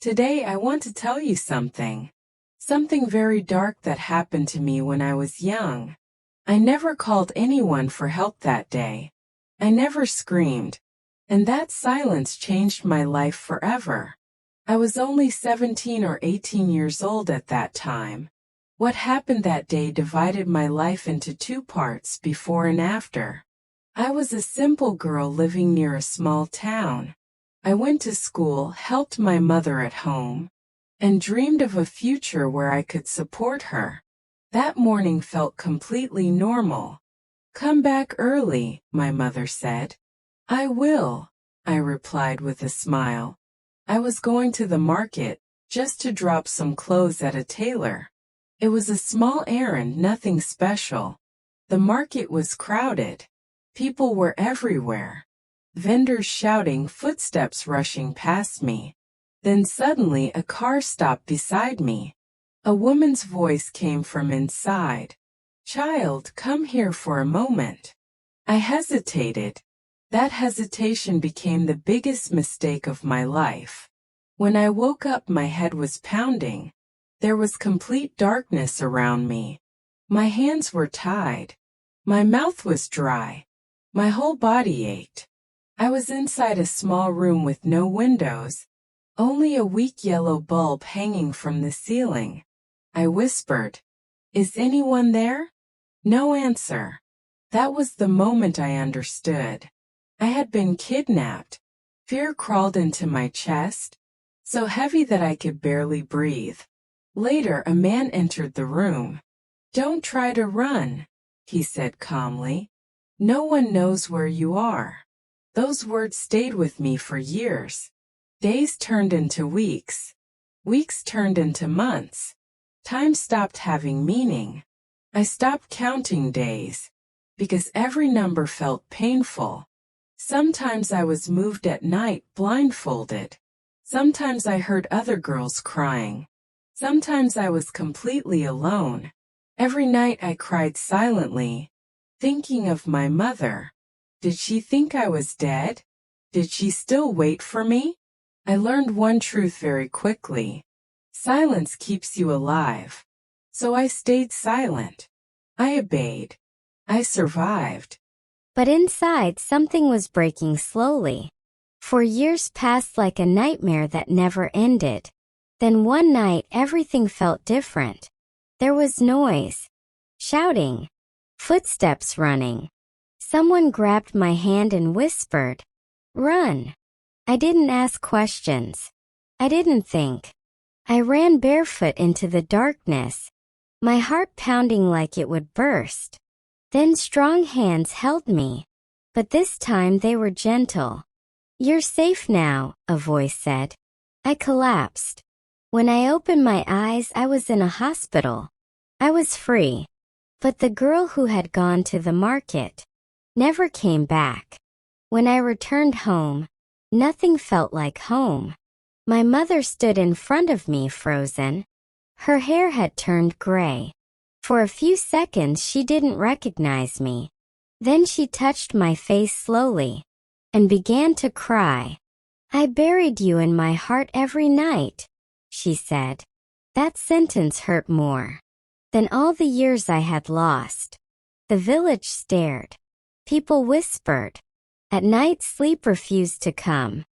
Today I want to tell you something. Something very dark that happened to me when I was young. I never called anyone for help that day. I never screamed. And that silence changed my life forever. I was only 17 or 18 years old at that time. What happened that day divided my life into two parts, before and after. I was a simple girl living near a small town. I went to school, helped my mother at home, and dreamed of a future where I could support her. That morning felt completely normal. "Come back early," my mother said. "I will," I replied with a smile. I was going to the market, just to drop some clothes at a tailor. It was a small errand, nothing special. The market was crowded. People were everywhere. Vendors shouting, footsteps rushing past me. Then suddenly a car stopped beside me. A woman's voice came from inside. "Child, come here for a moment." I hesitated. That hesitation became the biggest mistake of my life. When I woke up, my head was pounding. There was complete darkness around me. My hands were tied. My mouth was dry. My whole body ached. I was inside a small room with no windows, only a weak yellow bulb hanging from the ceiling. I whispered, "Is anyone there?" No answer. That was the moment I understood. I had been kidnapped. Fear crawled into my chest, so heavy that I could barely breathe. Later, a man entered the room. "Don't try to run," he said calmly. "No one knows where you are." Those words stayed with me for years. Days turned into weeks. Weeks turned into months. Time stopped having meaning. I stopped counting days, because every number felt painful. Sometimes I was moved at night, blindfolded. Sometimes I heard other girls crying. Sometimes I was completely alone. Every night I cried silently, thinking of my mother. Did she think I was dead? Did she still wait for me? I learned one truth very quickly. Silence keeps you alive. So I stayed silent. I obeyed. I survived. But inside, something was breaking slowly. For years passed like a nightmare that never ended. Then one night, everything felt different. There was noise, shouting, footsteps running. Someone grabbed my hand and whispered, "Run." I didn't ask questions. I didn't think. I ran barefoot into the darkness, my heart pounding like it would burst. Then strong hands held me, but this time they were gentle. "You're safe now," a voice said. I collapsed. When I opened my eyes, I was in a hospital. I was free. But the girl who had gone to the market never came back. When I returned home, nothing felt like home. My mother stood in front of me, frozen. Her hair had turned gray. For a few seconds she didn't recognize me. Then she touched my face slowly and began to cry. "I buried you in my heart every night," she said. That sentence hurt more than all the years I had lost. The village stared. People whispered. At night, sleep refused to come.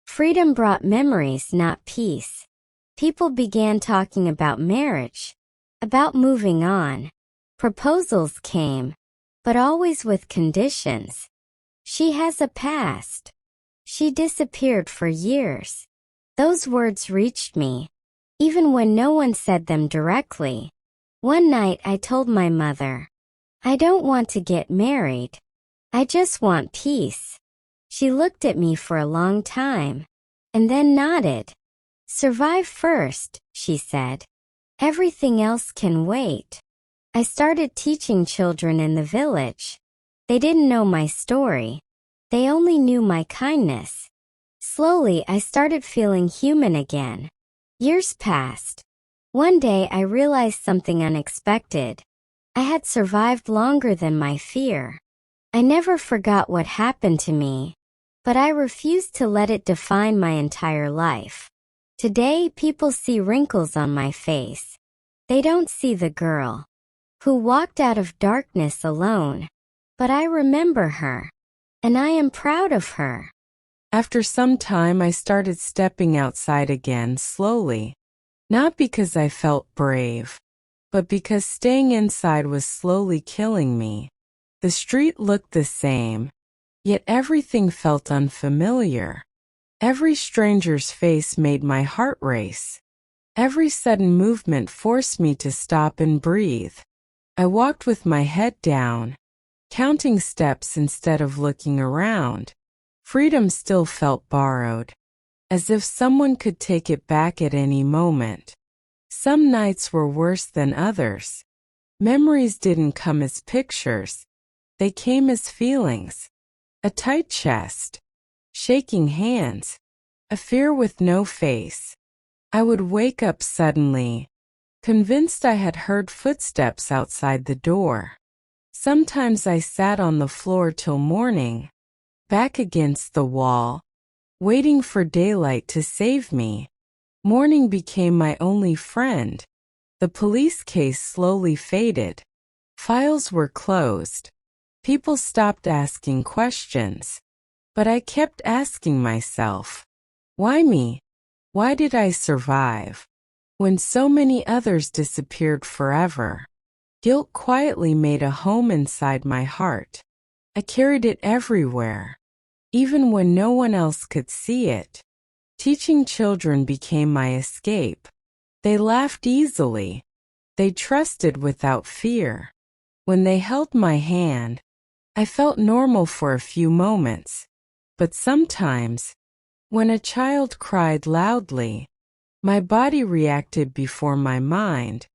Freedom brought memories, not peace. People began talking about marriage, about moving on. Proposals came, but always with conditions. "She has a past." She disappeared for years. Those words reached me, even when no one said them directly. One night I told my mother, "I don't want to get married. I just want peace." She looked at me for a long time, and then nodded. "Survive first," she said. "Everything else can wait." I started teaching children in the village. They didn't know my story. They only knew my kindness. Slowly, I started feeling human again. Years passed. One day, I realized something unexpected. I had survived longer than my fear. I never forgot what happened to me, but I refused to let it define my entire life. Today, people see wrinkles on my face. They don't see the girl who walked out of darkness alone. But I remember her, and I am proud of her. After some time, I started stepping outside again slowly, not because I felt brave, but because staying inside was slowly killing me. The street looked the same, yet everything felt unfamiliar. Every stranger's face made my heart race. Every sudden movement forced me to stop and breathe. I walked with my head down, counting steps instead of looking around. Freedom still felt borrowed, as if someone could take it back at any moment. Some nights were worse than others. Memories didn't come as pictures. They came as feelings. A tight chest, shaking hands, a fear with no face. I would wake up suddenly, convinced I had heard footsteps outside the door. Sometimes I sat on the floor till morning, back against the wall, waiting for daylight to save me. Morning became my only friend. The police case slowly faded. Files were closed. People stopped asking questions. But I kept asking myself, why me? Why did I survive when so many others disappeared forever? Guilt quietly made a home inside my heart. I carried it everywhere, even when no one else could see it. Teaching children became my escape. They laughed easily. They trusted without fear. When they held my hand, I felt normal for a few moments. But sometimes, when a child cried loudly, my body reacted before my mind.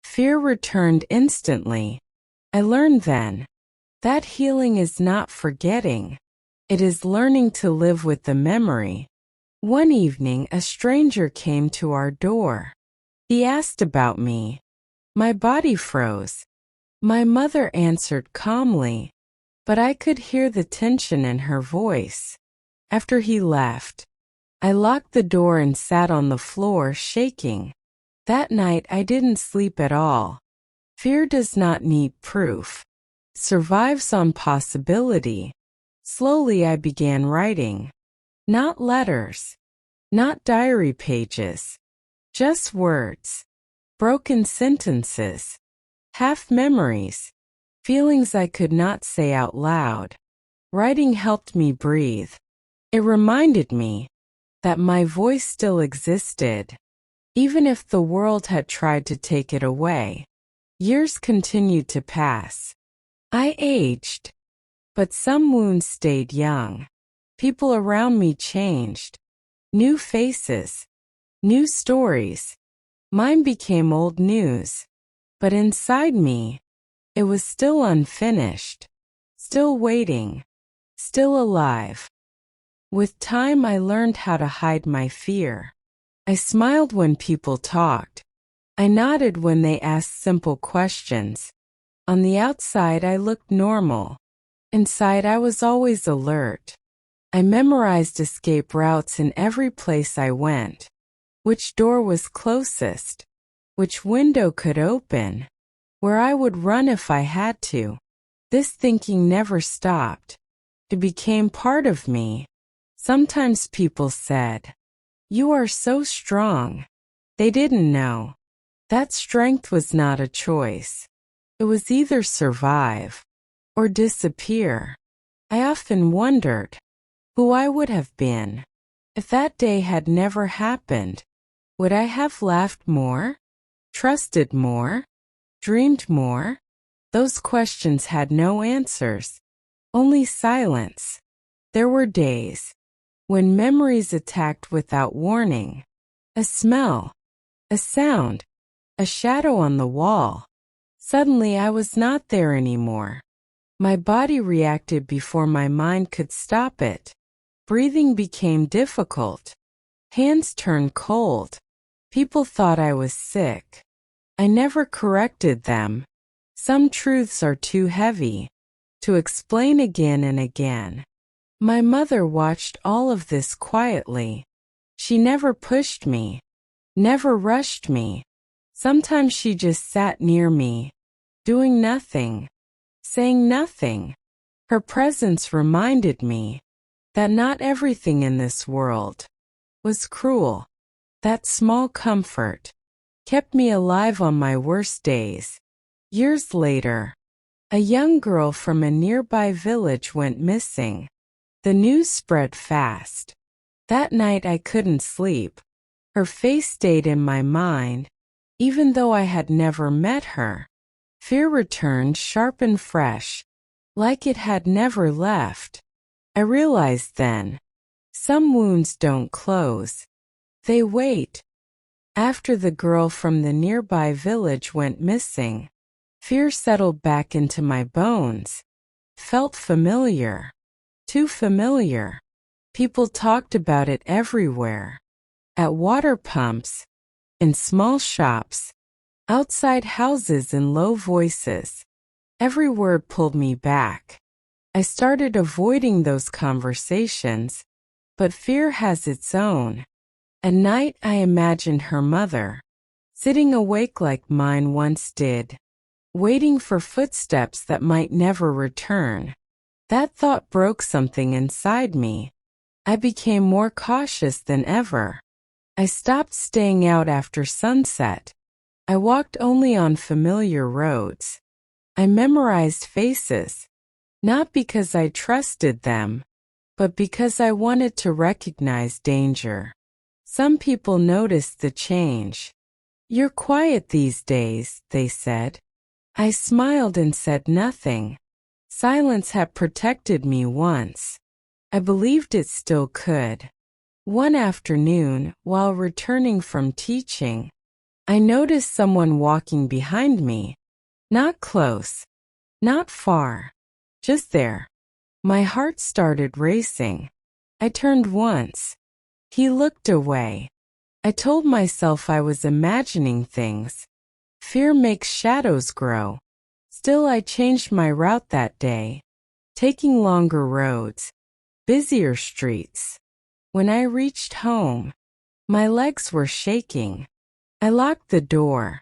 Fear returned instantly. I learned then that healing is not forgetting. It is learning to live with the memory. One evening, a stranger came to our door. He asked about me. My body froze. My mother answered calmly, but I could hear the tension in her voice. After he left, I locked the door and sat on the floor shaking. That night I didn't sleep at all. Fear does not need proof. It survives on possibility. Slowly I began writing. Not letters, not diary pages, just words, broken sentences, half memories, feelings I could not say out loud. Writing helped me breathe. It reminded me that my voice still existed, even if the world had tried to take it away. Years continued to pass. I aged, but some wounds stayed young. People around me changed. New faces, new stories. Mine became old news. But inside me, it was still unfinished, still waiting, still alive. With time, I learned how to hide my fear. I smiled when people talked. I nodded when they asked simple questions. On the outside, I looked normal. Inside, I was always alert. I memorized escape routes in every place I went. Which door was closest? Which window could open? Where I would run if I had to. This thinking never stopped. It became part of me. Sometimes people said, "You are so strong." They didn't know that strength was not a choice. It was either survive or disappear. I often wondered who I would have been if that day had never happened. Would I have laughed more, trusted more, dreamed more? Those questions had no answers, only silence. There were days when memories attacked without warning. A smell, a sound, a shadow on the wall. Suddenly I was not there anymore. My body reacted before my mind could stop it. Breathing became difficult. Hands turned cold. People thought I was sick. I never corrected them. Some truths are too heavy to explain again and again. My mother watched all of this quietly. She never pushed me, never rushed me. Sometimes she just sat near me, doing nothing, saying nothing. Her presence reminded me that not everything in this world was cruel. That small comfort kept me alive on my worst days. Years later, a young girl from a nearby village went missing. The news spread fast. That night I couldn't sleep. Her face stayed in my mind, even though I had never met her. Fear returned sharp and fresh, like it had never left. I realized then, some wounds don't close. They wait. After the girl from the nearby village went missing, fear settled back into my bones. Felt familiar. Too familiar. People talked about it everywhere. At water pumps, in small shops, outside houses in low voices. Every word pulled me back. I started avoiding those conversations, but fear has its own. At night I imagined her mother, sitting awake like mine once did, waiting for footsteps that might never return. That thought broke something inside me. I became more cautious than ever. I stopped staying out after sunset. I walked only on familiar roads. I memorized faces, not because I trusted them, but because I wanted to recognize danger. Some people noticed the change. "You're quiet these days," they said. I smiled and said nothing. Silence had protected me once. I believed it still could. One afternoon, while returning from teaching, I noticed someone walking behind me. Not close, not far, just there. My heart started racing. I turned once. He looked away. I told myself I was imagining things. Fear makes shadows grow. Still, I changed my route that day, taking longer roads, busier streets. When I reached home, my legs were shaking. I locked the door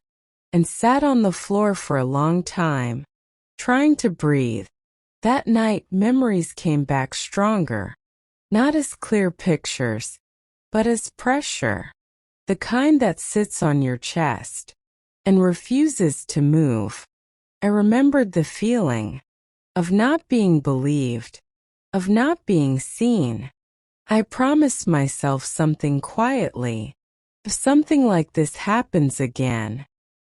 and sat on the floor for a long time, trying to breathe. That night, memories came back stronger, not as clear pictures, but as pressure, the kind that sits on your chest and refuses to move. I remembered the feeling of not being believed, of not being seen. I promised myself something quietly. If something like this happens again,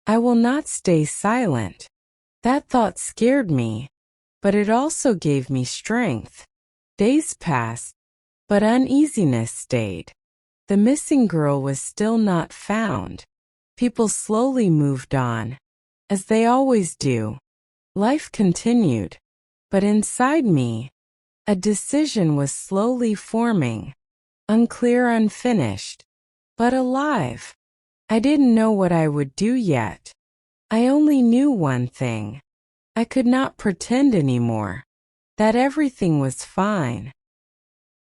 I will not stay silent. That thought scared me, but it also gave me strength. Days passed, but uneasiness stayed. The missing girl was still not found. People slowly moved on, as they always do. Life continued, but inside me, a decision was slowly forming, unclear, unfinished, but alive. I didn't know what I would do yet. I only knew one thing. I could not pretend anymore that everything was fine.